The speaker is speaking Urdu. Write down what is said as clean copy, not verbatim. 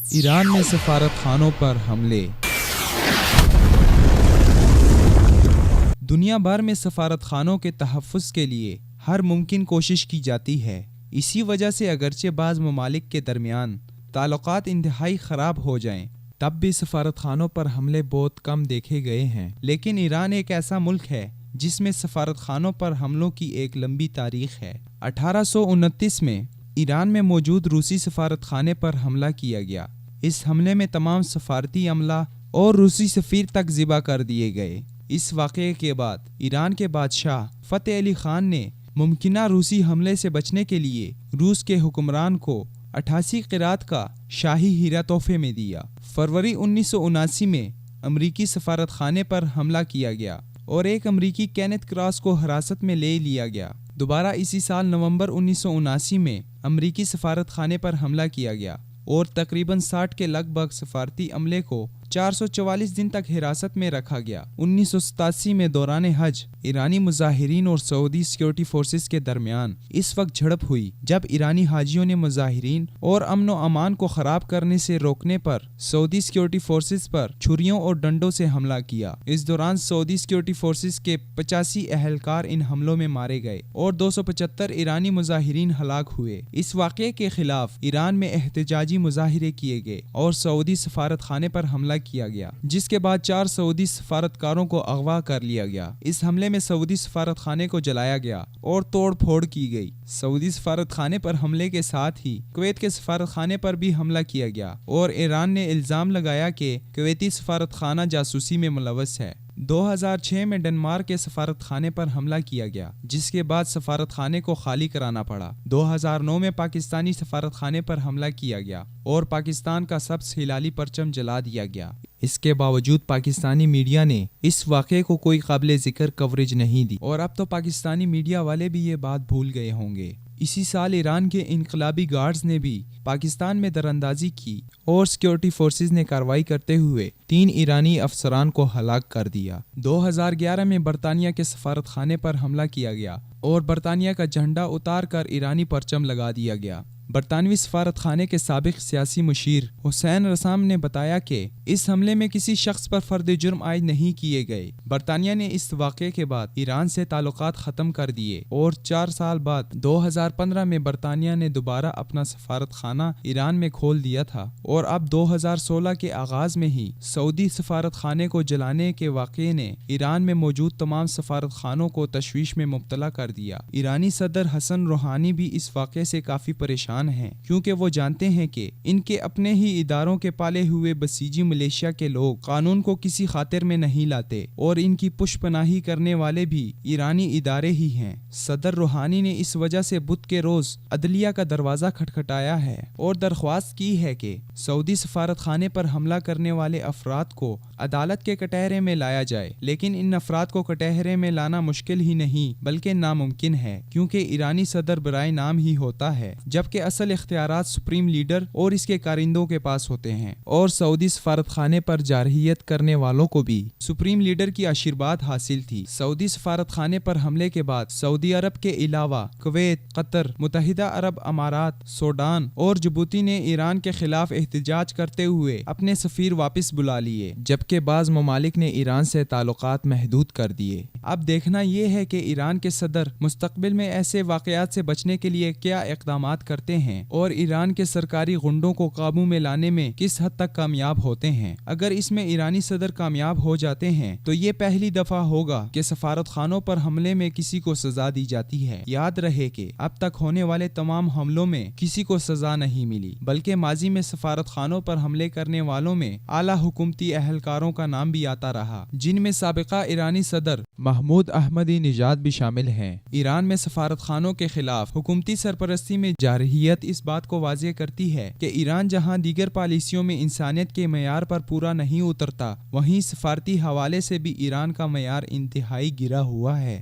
ایران میں سفارت خانوں پر حملے۔ دنیا بھر میں سفارت خانوں کے تحفظ کے لیے ہر ممکن کوشش کی جاتی ہے۔ اسی وجہ سے اگرچہ بعض ممالک کے درمیان تعلقات انتہائی خراب ہو جائیں، تب بھی سفارت خانوں پر حملے بہت کم دیکھے گئے ہیں۔ لیکن ایران ایک ایسا ملک ہے جس میں سفارت خانوں پر حملوں کی ایک لمبی تاریخ ہے۔ 1829 میں ایران میں موجود روسی سفارت خانے پر حملہ کیا گیا۔ اس حملے میں تمام سفارتی عملہ اور روسی سفیر تک ذبح کر دیے گئے۔ اس واقعے کے بعد ایران کے بادشاہ فتح علی خان نے ممکنہ روسی حملے سے بچنے کے لیے روس کے حکمران کو 88 قیراط کا شاہی ہیرا تحفے میں دیا۔ فروری 1979 میں امریکی سفارت خانے پر حملہ کیا گیا اور ایک امریکی کینتھ کراس کو حراست میں لے لیا گیا۔ دوبارہ اسی سال نومبر 1979 میں امریکی سفارت خانے پر حملہ کیا گیا اور تقریباً 60 کے لگ بھگ سفارتی عملے کو 444 دن تک حراست میں رکھا گیا۔ 1987 میں دوران حج ایرانی مظاہرین اور سعودی سیکیورٹی فورسز کے درمیان اس وقت جھڑپ ہوئی جب ایرانی حاجیوں نے مظاہرین اور امن و امان کو خراب کرنے سے روکنے پر سعودی سیکیورٹی فورسز پر چھریوں اور ڈنڈوں سے حملہ کیا۔ اس دوران سعودی سیکیورٹی فورسز کے 85 اہلکار ان حملوں میں مارے گئے اور 275 ایرانی مظاہرین ہلاک ہوئے۔ اس واقعے کے خلاف ایران میں احتجاجی مظاہرے کیے گئے اور سعودی سفارت خانے پر حملہ کیا گیا، جس کے بعد 4 سعودی سفارتکاروں کو اغوا کر لیا گیا۔ اس حملے میں سعودی سفارت خانے کو جلایا گیا اور توڑ پھوڑ کی گئی۔ سعودی سفارت خانے پر حملے کے ساتھ ہی کویت کے سفارت خانے پر بھی حملہ کیا گیا اور ایران نے الزام لگایا کہ کویتی سفارت خانہ جاسوسی میں ملوث ہے۔ 2006 میں ڈنمارک کے سفارت خانے پر حملہ کیا گیا، جس کے بعد سفارت خانے کو خالی کرانا پڑا۔ 2009 میں پاکستانی سفارت خانے پر حملہ کیا گیا اور پاکستان کا سبز ہلالی پرچم جلا دیا گیا۔ اس کے باوجود پاکستانی میڈیا نے اس واقعے کو کوئی قابل ذکر کوریج نہیں دی اور اب تو پاکستانی میڈیا والے بھی یہ بات بھول گئے ہوں گے۔ اسی سال ایران کے انقلابی گارڈز نے بھی پاکستان میں دراندازی کی اور سیکیورٹی فورسز نے کارروائی کرتے ہوئے 3 ایرانی افسران کو ہلاک کر دیا۔ 2011 میں برطانیہ کے سفارت خانے پر حملہ کیا گیا اور برطانیہ کا جھنڈا اتار کر ایرانی پرچم لگا دیا گیا۔ برطانوی سفارت خانے کے سابق سیاسی مشیر حسین رسام نے بتایا کہ اس حملے میں کسی شخص پر فرد جرم عائد نہیں کیے گئے۔ برطانیہ نے اس واقعے کے بعد ایران سے تعلقات ختم کر دیے اور 4 سال بعد 2015 میں برطانیہ نے دوبارہ اپنا سفارت خانہ ایران میں کھول دیا تھا اور اب 2016 کے آغاز میں ہی سعودی سفارت خانے کو جلانے کے واقعے نے ایران میں موجود تمام سفارت خانوں کو تشویش میں مبتلا کر دیا۔ ایرانی صدر حسن روحانی بھی اس واقعے سے کافی پریشان ہیں، کیونکہ وہ جانتے ہیں کہ ان کے اپنے ہی اداروں کے پالے ہوئے بسیجی ملیشیا کے لوگ قانون کو کسی خاطر میں نہیں لاتے اور ان کی پش پناہی کرنے والے بھی ایرانی ادارے ہی ہیں۔ صدر روحانی نے اس وجہ سے بدھ کے روز عدلیہ کا دروازہ کھٹکھٹایا ہے اور درخواست کی ہے کہ سعودی سفارت خانے پر حملہ کرنے والے افراد کو عدالت کے کٹہرے میں لایا جائے، لیکن ان افراد کو کٹہرے میں لانا مشکل ہی نہیں بلکہ ناممکن ہے، کیونکہ ایرانی صدر برائے نام ہی ہوتا ہے، جبکہ اصل اختیارات سپریم لیڈر اور اس کے کارندوں کے پاس ہوتے ہیں، اور سعودی سفارت خانے پر جارحیت کرنے والوں کو بھی سپریم لیڈر کی آشیرواد حاصل تھی۔ سعودی سفارت خانے پر حملے کے بعد سعودی عرب کے علاوہ کویت، قطر، متحدہ عرب امارات، سوڈان اور جبوتی نے ایران کے خلاف احتجاج کرتے ہوئے اپنے سفیر واپس بلا لیے، جبکہ بعض ممالک نے ایران سے تعلقات محدود کر دیے۔ اب دیکھنا یہ ہے کہ ایران کے صدر مستقبل میں ایسے واقعات سے بچنے کے لیے کیا اقدامات کرتے ہیں اور ایران کے سرکاری غنڈوں کو قابو میں لانے میں کس حد تک کامیاب ہوتے ہیں۔ اگر اس میں ایرانی صدر کامیاب ہو جاتے ہیں تو یہ پہلی دفعہ ہوگا کہ سفارت خانوں پر حملے میں کسی کو سزا دی جاتی ہے۔ یاد رہے کہ اب تک ہونے والے تمام حملوں میں کسی کو سزا نہیں ملی، بلکہ ماضی میں سفارت خانوں پر حملے کرنے والوں میں اعلیٰ حکومتی اہلکاروں کا نام بھی آتا رہا، جن میں سابقہ ایرانی صدر محمود احمدی نژاد بھی شامل ہیں۔ ایران میں سفارت خانوں کے خلاف حکومتی سرپرستی میں جارحیت اس بات کو واضح کرتی ہے کہ ایران جہاں دیگر پالیسیوں میں انسانیت کے معیار پر پورا نہیں اترتا، وہیں سفارتی حوالے سے بھی ایران کا معیار انتہائی گرا ہوا ہے۔